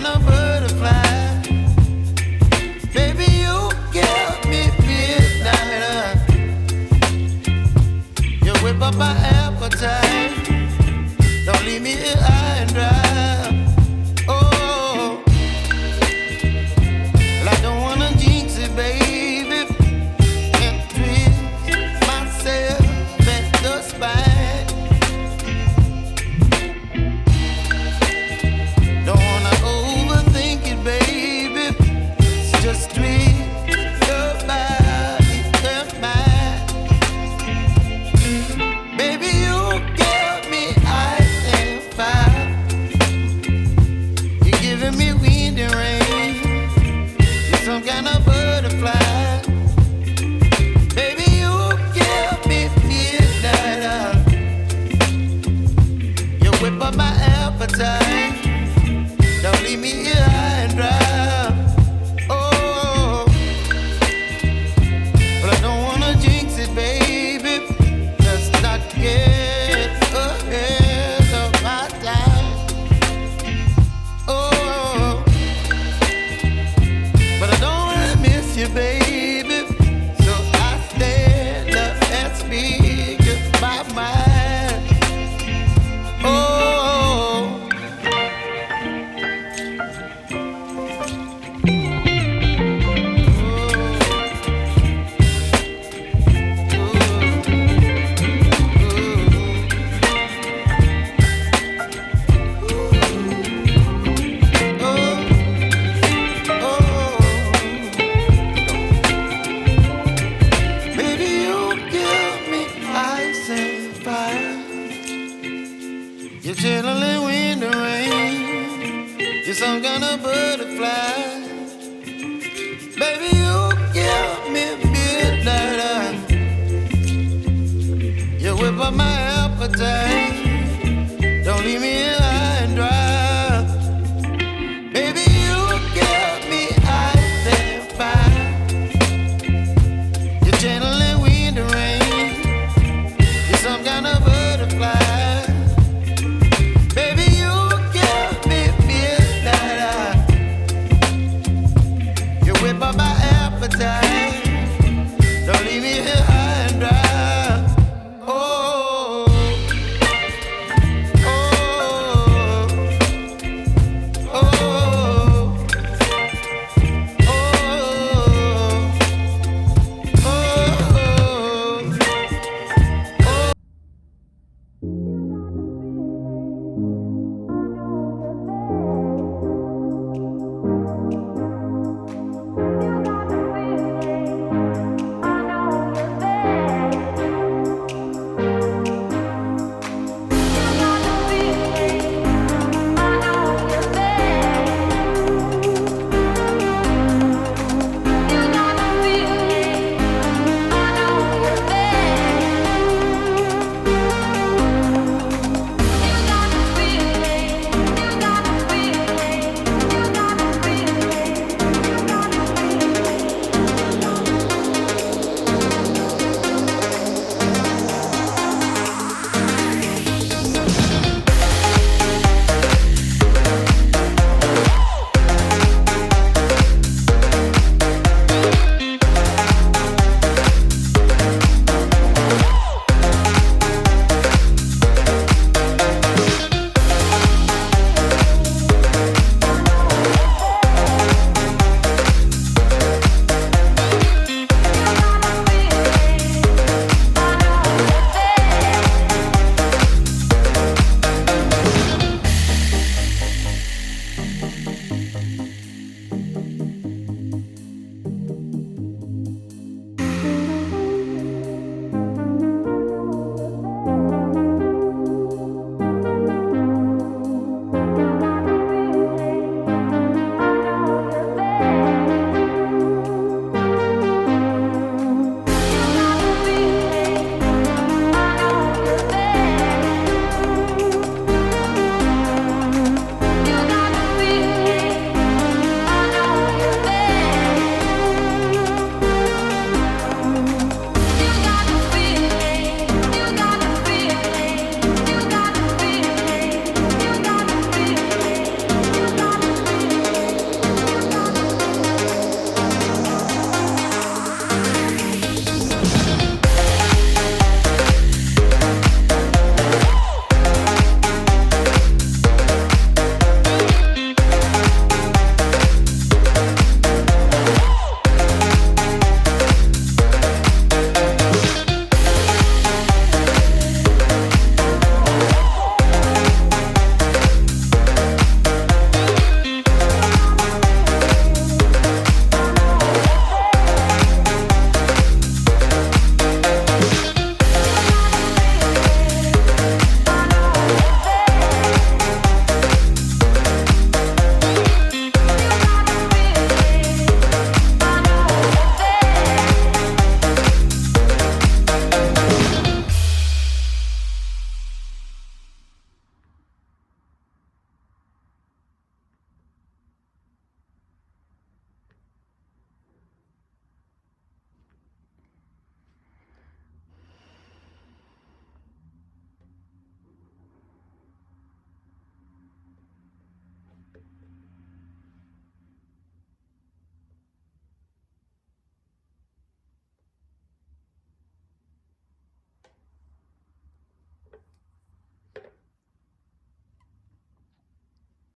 kind of butterfly. Baby, you give me midnight. You whip up my appetite. Don't leave me here high and dry. Oh, well, I don't wanna jinx it, baby, and twist myself at the spine. Don't wanna overthink it, baby. It's just twist your body and mine. Baby, you give me ice and fire. You're giving me wind and rain. You're some kind of butterfly. Baby, you give me midnight. You whip up my appetite. Don't leave me here high and dry. Oh, but I don't wanna jinx it, baby. Let's not get ahead of my time. Oh, but I don't wanna miss you, baby. So I stand up and speak my mind. Oh. Baby, you give me ice and fire. You're chilling wind and rain. You're some kind of butterfly. Baby, you give me midnight. You whip up my appetite.